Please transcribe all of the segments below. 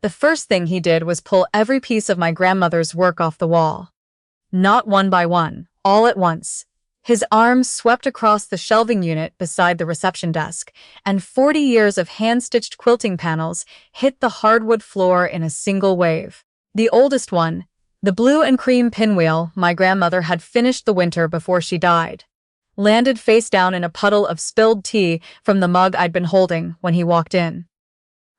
The first thing he did was pull every piece of my grandmother's work off the wall. Not one by one, all at once. His arms swept across the shelving unit beside the reception desk, and 40 years of hand-stitched quilting panels hit the hardwood floor in a single wave. The oldest one, the blue and cream pinwheel my grandmother had finished the winter before she died, landed face down in a puddle of spilled tea from the mug I'd been holding when he walked in.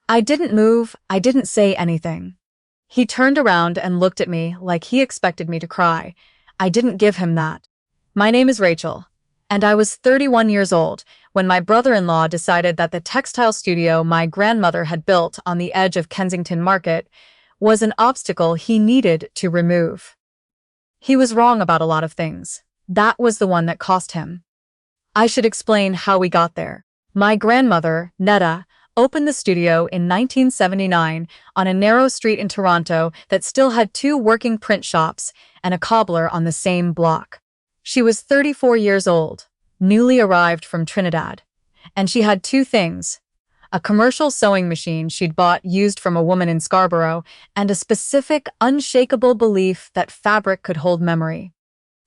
I didn't move, I didn't say anything. He turned around and looked at me like he expected me to cry. I didn't give him that. My name is Rachel, and I was 31 years old when my brother-in-law decided that the textile studio my grandmother had built on the edge of Kensington Market was an obstacle he needed to remove. He was wrong about a lot of things. That was the one that cost him. I should explain how we got there. My grandmother, Netta, opened the studio in 1979 on a narrow street in Toronto that still had 2 working print shops and a cobbler on the same block. She was 34 years old, newly arrived from Trinidad, and she had 2 things: a commercial sewing machine she'd bought used from a woman in Scarborough, and a specific, unshakable belief that fabric could hold memory.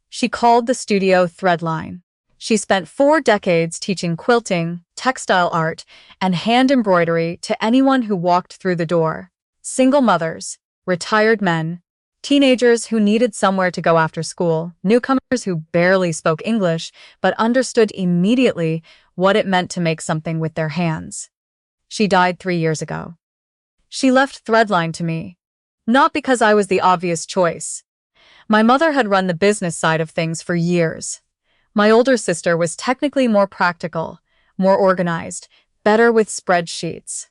She called the studio Threadline. She spent 4 decades teaching quilting, textile art, and hand embroidery to anyone who walked through the door: single mothers, retired men, teenagers who needed somewhere to go after school, newcomers who barely spoke English but understood immediately what it meant to make something with their hands. She died 3 years ago. She left Threadline to me, not because I was the obvious choice. My mother had run the business side of things for years. My older sister was technically more practical, more organized, better with spreadsheets.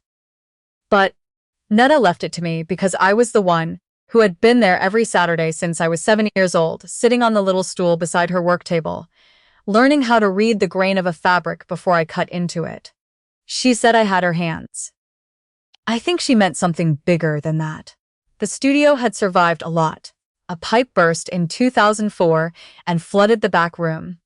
But Netta left it to me because I was the one who had been there every Saturday since I was 7 years old, sitting on the little stool beside her work table, learning how to read the grain of a fabric before I cut into it. She said I had her hands. I think she meant something bigger than that. The studio had survived a lot. A pipe burst in 2004 and flooded the back room.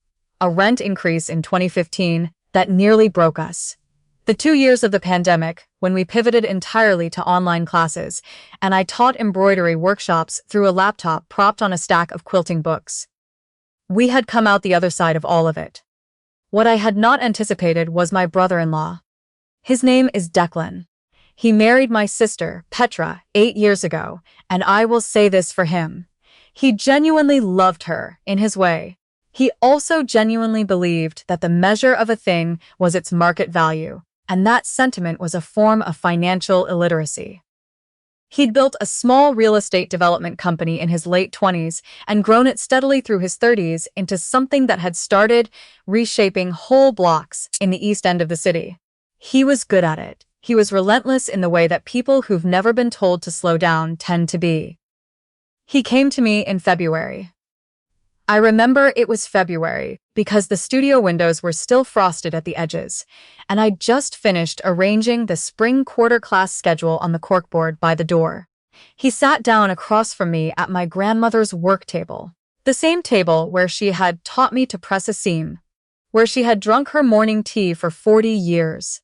A rent increase in 2015 that nearly broke us. The 2 years of the pandemic, when we pivoted entirely to online classes, and I taught embroidery workshops through a laptop propped on a stack of quilting books. We had come out the other side of all of it. What I had not anticipated was my brother-in-law. His name is Declan. He married my sister, Petra, 8 years ago, and I will say this for him: he genuinely loved her, in his way. He also genuinely believed that the measure of a thing was its market value, and that sentiment was a form of financial illiteracy. He'd built a small real estate development company in his late 20s and grown it steadily through his 30s into something that had started reshaping whole blocks in the East End of the city. He was good at it. He was relentless in the way that people who've never been told to slow down tend to be. He came to me in February. I remember it was February because the studio windows were still frosted at the edges, and I'd just finished arranging the spring quarter class schedule on the corkboard by the door. He sat down across from me at my grandmother's work table, the same table where she had taught me to press a seam, where she had drunk her morning tea for 40 years,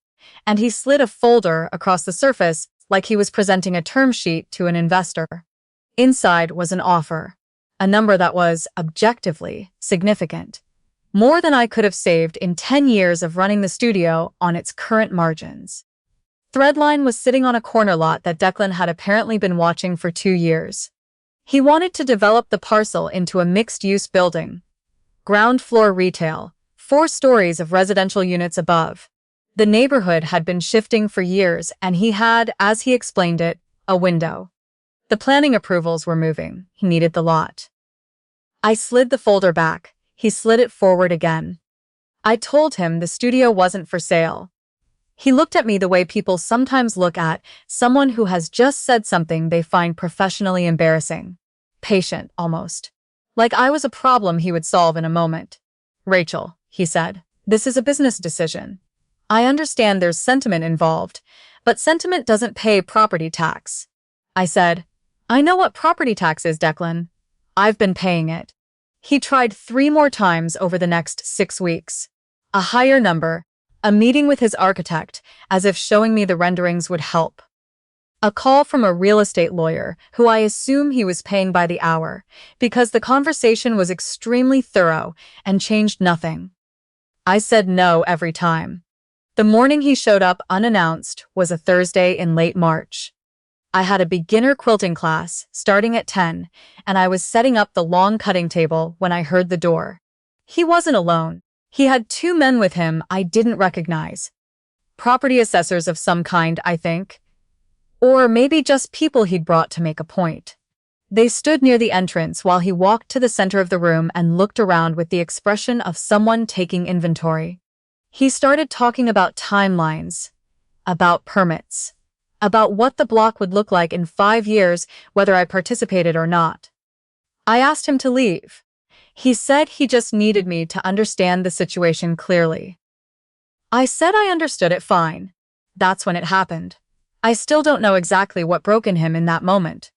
and he slid a folder across the surface like he was presenting a term sheet to an investor. Inside was an offer. A number that was, objectively, significant. More than I could have saved in 10 years of running the studio on its current margins. Threadline was sitting on a corner lot that Declan had apparently been watching for 2 years. He wanted to develop the parcel into a mixed-use building. Ground floor retail, 4 stories of residential units above. The neighborhood had been shifting for years, and he had, as he explained it, a window. The planning approvals were moving. He needed the lot. I slid the folder back. He slid it forward again. I told him the studio wasn't for sale. He looked at me the way people sometimes look at someone who has just said something they find professionally embarrassing. Patient, almost. Like I was a problem he would solve in a moment. "Rachel," he said, "this is a business decision. I understand there's sentiment involved, but sentiment doesn't pay property tax." I said, "I know what property tax is, Declan. I've been paying it." He tried 3 more times over the next 6 weeks. A higher number, a meeting with his architect, as if showing me the renderings would help. A call from a real estate lawyer, who I assume he was paying by the hour, because the conversation was extremely thorough and changed nothing. I said no every time. The morning he showed up unannounced was a Thursday in late March. I had a beginner quilting class starting at 10, and I was setting up the long cutting table when I heard the door. He wasn't alone. He had two men with him I didn't recognize. Property assessors of some kind, I think. Or maybe just people he'd brought to make a point. They stood near the entrance while he walked to the center of the room and looked around with the expression of someone taking inventory. He started talking about timelines, about permits, about what the block would look like in 5 years, whether I participated or not. I asked him to leave. He said he just needed me to understand the situation clearly. I said I understood it fine. That's when it happened. I still don't know exactly what broke in him in that moment.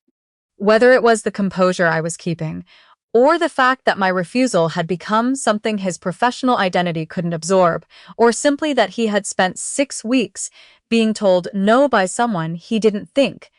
Whether it was the composure I was keeping, or the fact that my refusal had become something his professional identity couldn't absorb, or simply that he had spent 6 weeks being told no by someone he didn't think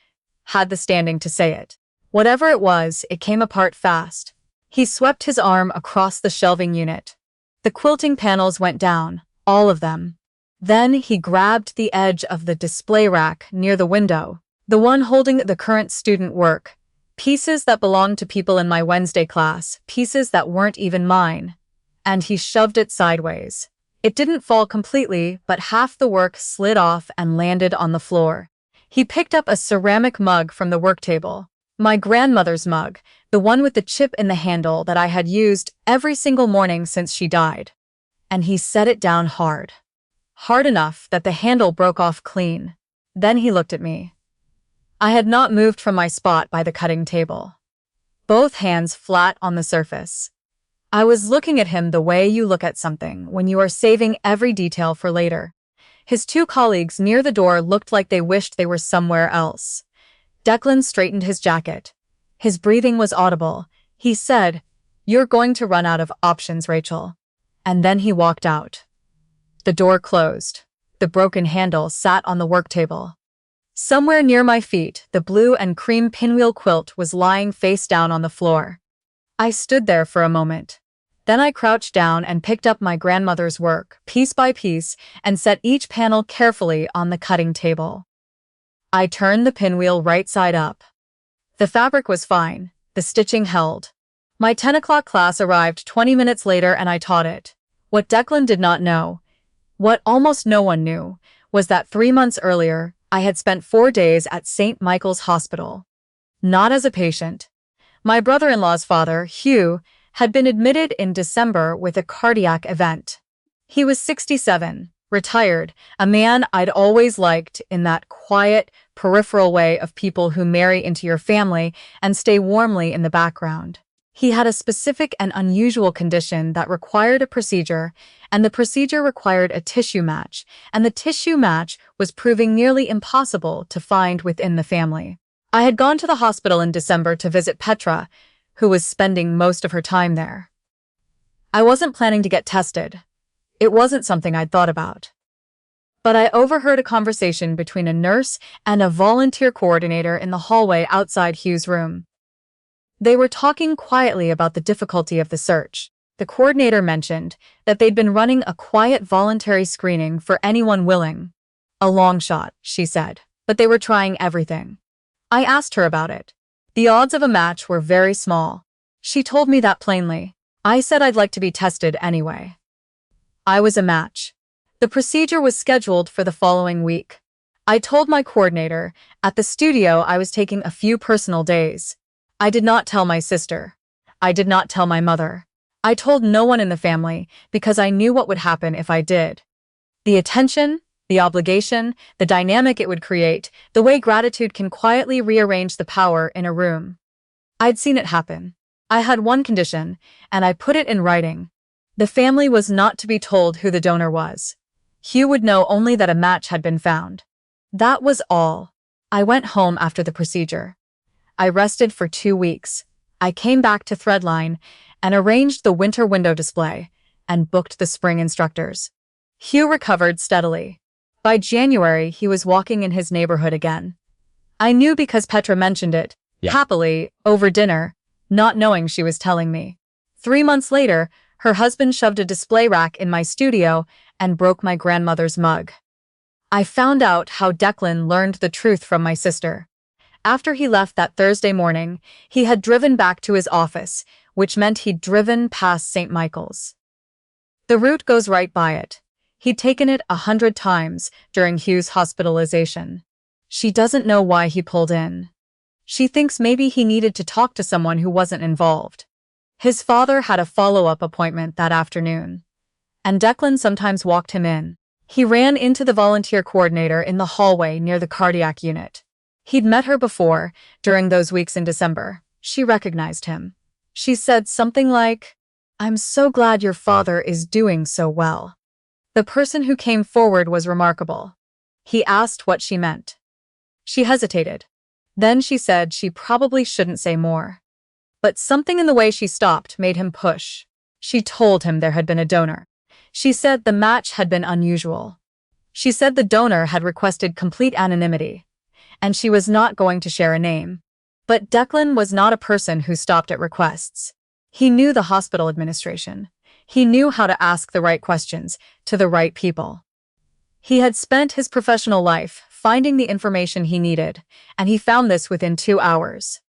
had the standing to say it. Whatever it was, it came apart fast. He swept his arm across the shelving unit. The quilting panels went down, all of them. Then he grabbed the edge of the display rack near the window, the one holding the current student work, pieces that belonged to people in my Wednesday class, pieces that weren't even mine, and he shoved it sideways. It didn't fall completely, but half the work slid off and landed on the floor. He picked up a ceramic mug from the work table, my grandmother's mug, the one with the chip in the handle that I had used every single morning since she died. And he set it down hard. Hard enough that the handle broke off clean. Then he looked at me. I had not moved from my spot by the cutting table, both hands flat on the surface. I was looking at him the way you look at something when you are saving every detail for later. His two colleagues near the door looked like they wished they were somewhere else. Declan straightened his jacket. His breathing was audible. He said, "You're going to run out of options, Rachel." And then he walked out. The door closed. The broken handle sat on the work table. Somewhere near my feet, the blue and cream pinwheel quilt was lying face down on the floor. I stood there for a moment. Then I crouched down and picked up my grandmother's work, piece by piece, and set each panel carefully on the cutting table. I turned the pinwheel right side up. The fabric was fine. The stitching held. My 10 o'clock class arrived 20 minutes later and I taught it. What Declan did not know, what almost no one knew, was that 3 months earlier, I had spent 4 days at St. Michael's Hospital. Not as a patient. My brother-in-law's father, Hugh, had been admitted in December with a cardiac event. He was 67, retired, a man I'd always liked in that quiet, peripheral way of people who marry into your family and stay warmly in the background. He had a specific and unusual condition that required a procedure, and the procedure required a tissue match, and the tissue match was proving nearly impossible to find within the family. I had gone to the hospital in December to visit Petra, who was spending most of her time there. I wasn't planning to get tested. It wasn't something I'd thought about. But I overheard a conversation between a nurse and a volunteer coordinator in the hallway outside Hugh's room. They were talking quietly about the difficulty of the search. The coordinator mentioned that they'd been running a quiet voluntary screening for anyone willing. A long shot, she said, but they were trying everything. I asked her about it. The odds of a match were very small. She told me that plainly. I said I'd like to be tested anyway. I was a match. The procedure was scheduled for the following week. I told my coordinator, at the studio I was taking a few personal days. I did not tell my sister. I did not tell my mother. I told no one in the family because I knew what would happen if I did. The attention, the obligation, the dynamic it would create, the way gratitude can quietly rearrange the power in a room. I'd seen it happen. I had one condition, and I put it in writing. The family was not to be told who the donor was. Hugh would know only that a match had been found. That was all. I went home after the procedure. I rested for 2 weeks. I came back to Threadline and arranged the winter window display and booked the spring instructors. Hugh recovered steadily. By January, he was walking in his neighborhood again. I knew because Petra mentioned it, happily, over dinner, not knowing she was telling me. 3 months later, her husband shoved a display rack in my studio and broke my grandmother's mug. I found out how Declan learned the truth from my sister. After he left that Thursday morning, he had driven back to his office, which meant he'd driven past St. Michael's. The route goes right by it. He'd taken it 100 times during Hugh's hospitalization. She doesn't know why he pulled in. She thinks maybe he needed to talk to someone who wasn't involved. His father had a follow-up appointment that afternoon, and Declan sometimes walked him in. He ran into the volunteer coordinator in the hallway near the cardiac unit. He'd met her before, during those weeks in December. She recognized him. She said something like, "I'm so glad your father is doing so well." The person who came forward was remarkable. He asked what she meant. She hesitated. Then she said she probably shouldn't say more. But something in the way she stopped made him push. She told him there had been a donor. She said the match had been unusual. She said the donor had requested complete anonymity, and she was not going to share a name. But Declan was not a person who stopped at requests. He knew the hospital administration. He knew how to ask the right questions to the right people. He had spent his professional life finding the information he needed, and he found this within 2 hours.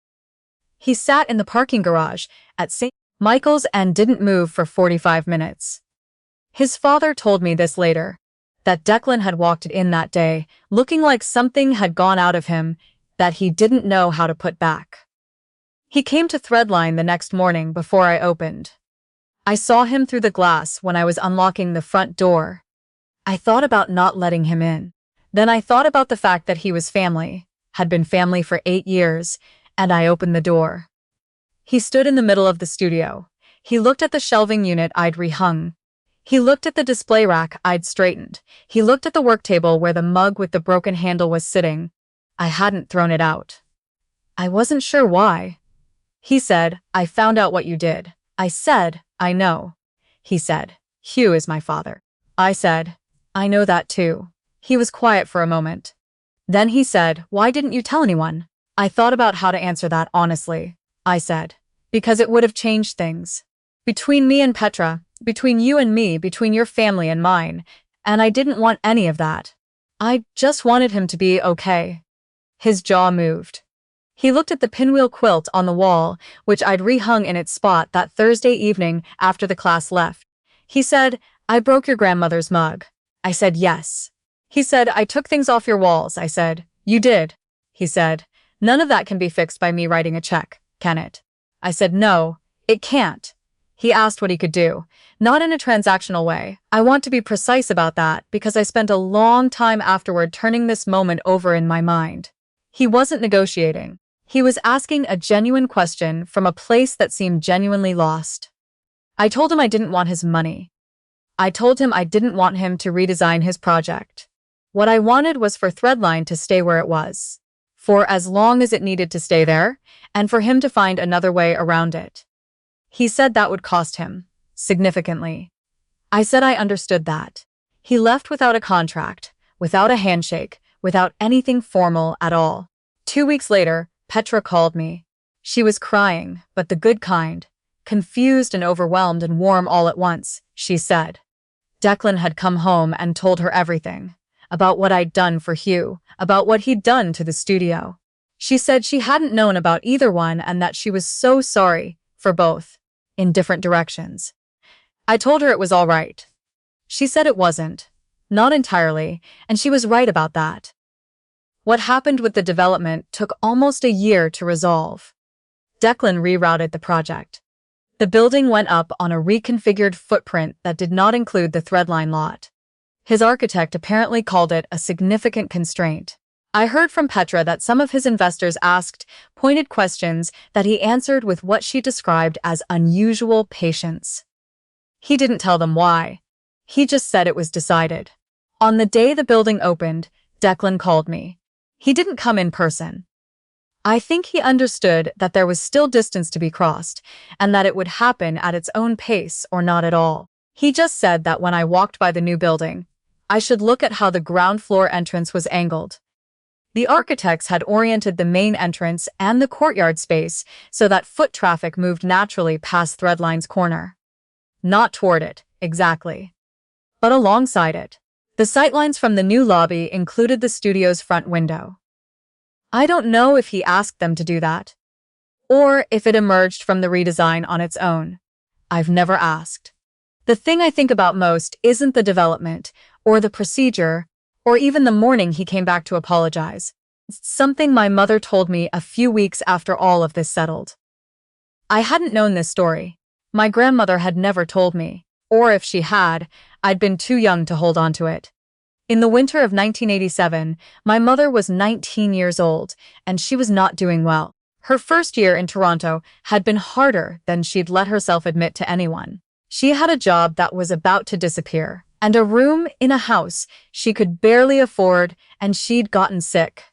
He sat in the parking garage at St. Michael's and didn't move for 45 minutes. His father told me this later, that Declan had walked in that day, looking like something had gone out of him that he didn't know how to put back. He came to Threadline the next morning before I opened. I saw him through the glass when I was unlocking the front door. I thought about not letting him in. Then I thought about the fact that he was family, had been family for 8 years, and I opened the door. He stood in the middle of the studio. He looked at the shelving unit I'd rehung. He looked at the display rack I'd straightened. He looked at the work table where the mug with the broken handle was sitting. I hadn't thrown it out. I wasn't sure why. He said, "I found out what you did." I said, "I know." He said, "Hugh is my father." I said, "I know that too." He was quiet for a moment. Then he said, "Why didn't you tell anyone?" I thought about how to answer that honestly. I said, "Because it would have changed things. Between me and Petra, between you and me, between your family and mine, and I didn't want any of that. I just wanted him to be okay." His jaw moved. He looked at the pinwheel quilt on the wall, which I'd rehung in its spot that Thursday evening after the class left. He said, "I broke your grandmother's mug." I said, "Yes." He said, "I took things off your walls." I said, "You did." He said, "None of that can be fixed by me writing a check, can it?" I said, "No, it can't." He asked what he could do, not in a transactional way. I want to be precise about that because I spent a long time afterward turning this moment over in my mind. He wasn't negotiating. He was asking a genuine question from a place that seemed genuinely lost. I told him I didn't want his money. I told him I didn't want him to redesign his project. What I wanted was for Threadline to stay where it was, for as long as it needed to stay there, and for him to find another way around it. He said that would cost him, significantly. I said I understood that. He left without a contract, without a handshake, without anything formal at all. 2 weeks later, Petra called me. She was crying, but the good kind, confused and overwhelmed and warm all at once, she said. Declan had come home and told her everything. About what I'd done for Hugh, about what he'd done to the studio. She said she hadn't known about either one and that she was so sorry for both, in different directions. I told her it was all right. She said it wasn't, not entirely, and she was right about that. What happened with the development took almost a year to resolve. Declan rerouted the project. The building went up on a reconfigured footprint that did not include the Threadline lot. His architect apparently called it a significant constraint. I heard from Petra that some of his investors asked pointed questions that he answered with what she described as unusual patience. He didn't tell them why. He just said it was decided. On the day the building opened, Declan called me. He didn't come in person. I think he understood that there was still distance to be crossed, and that it would happen at its own pace or not at all. He just said that when I walked by the new building, I should look at how the ground floor entrance was angled. The architects had oriented the main entrance and the courtyard space so that foot traffic moved naturally past Threadline's corner. Not toward it, exactly, but alongside it. The sightlines from the new lobby included the studio's front window. I don't know if he asked them to do that, or if it emerged from the redesign on its own. I've never asked. The thing I think about most isn't the development, or the procedure, or even the morning he came back to apologize. It's something my mother told me a few weeks after all of this settled. I hadn't known this story. My grandmother had never told me, or if she had, I'd been too young to hold on to it. In the winter of 1987, my mother was 19 years old, and she was not doing well. Her first year in Toronto had been harder than she'd let herself admit to anyone. She had a job that was about to disappear, and a room in a house she could barely afford, and she'd gotten sick.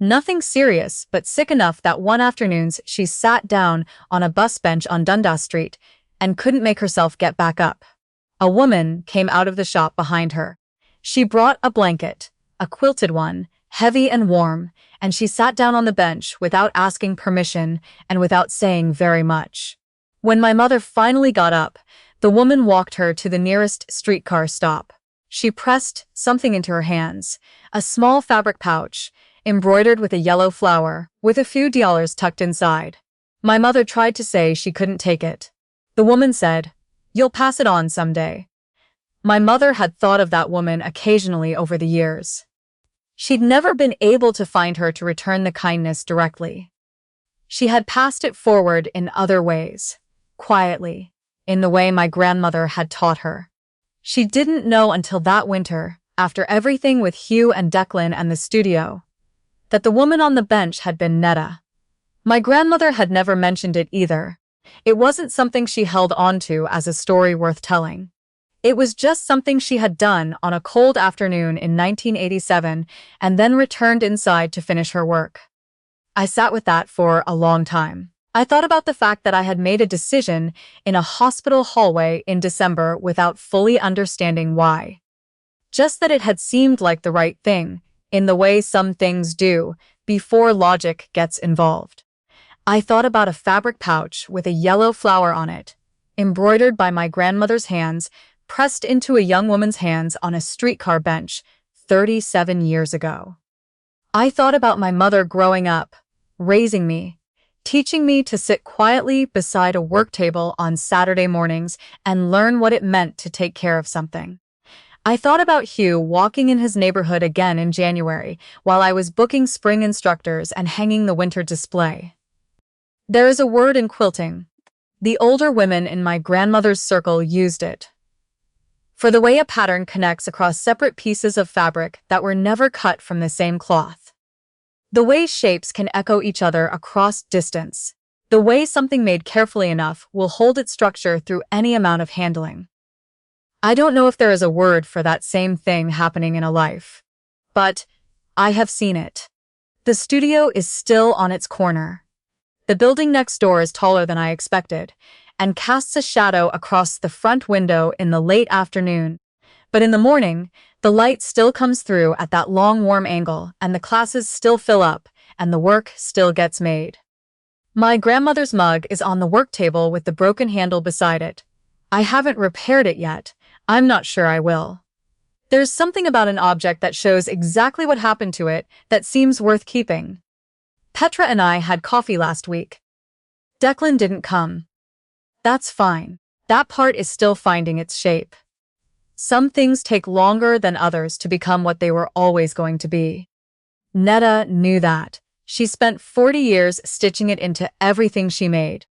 Nothing serious, but sick enough that one afternoon she sat down on a bus bench on Dundas Street and couldn't make herself get back up. A woman came out of the shop behind her. She brought a blanket, a quilted one, heavy and warm, and she sat down on the bench without asking permission and without saying very much. When my mother finally got up, the woman walked her to the nearest streetcar stop. She pressed something into her hands, a small fabric pouch, embroidered with a yellow flower, with a few dollars tucked inside. My mother tried to say she couldn't take it. The woman said, "You'll pass it on someday." My mother had thought of that woman occasionally over the years. She'd never been able to find her to return the kindness directly. She had passed it forward in other ways, quietly, in the way my grandmother had taught her. She didn't know until that winter, after everything with Hugh and Declan and the studio, that the woman on the bench had been Netta. My grandmother had never mentioned it either. It wasn't something she held on to as a story worth telling. It was just something she had done on a cold afternoon in 1987 and then returned inside to finish her work. I sat with that for a long time. I thought about the fact that I had made a decision in a hospital hallway in December without fully understanding why. Just that it had seemed like the right thing, in the way some things do, before logic gets involved. I thought about a fabric pouch with a yellow flower on it, embroidered by my grandmother's hands, pressed into a young woman's hands on a streetcar bench 37 years ago. I thought about my mother growing up, raising me, teaching me to sit quietly beside a work table on Saturday mornings and learn what it meant to take care of something. I thought about Hugh walking in his neighborhood again in January while I was booking spring instructors and hanging the winter display. There is a word in quilting. The older women in my grandmother's circle used it for the way a pattern connects across separate pieces of fabric that were never cut from the same cloth. The way shapes can echo each other across distance. The way something made carefully enough will hold its structure through any amount of handling. I don't know if there is a word for that same thing happening in a life, but I have seen it. The studio is still on its corner. The building next door is taller than I expected, and casts a shadow across the front window in the late afternoon. But in the morning, the light still comes through at that long warm angle, and the classes still fill up, and the work still gets made. My grandmother's mug is on the work table with the broken handle beside it. I haven't repaired it yet. I'm not sure I will. There's something about an object that shows exactly what happened to it that seems worth keeping. Petra and I had coffee last week. Declan didn't come. That's fine. That part is still finding its shape. Some things take longer than others to become what they were always going to be. Netta knew that. She spent 40 years stitching it into everything she made.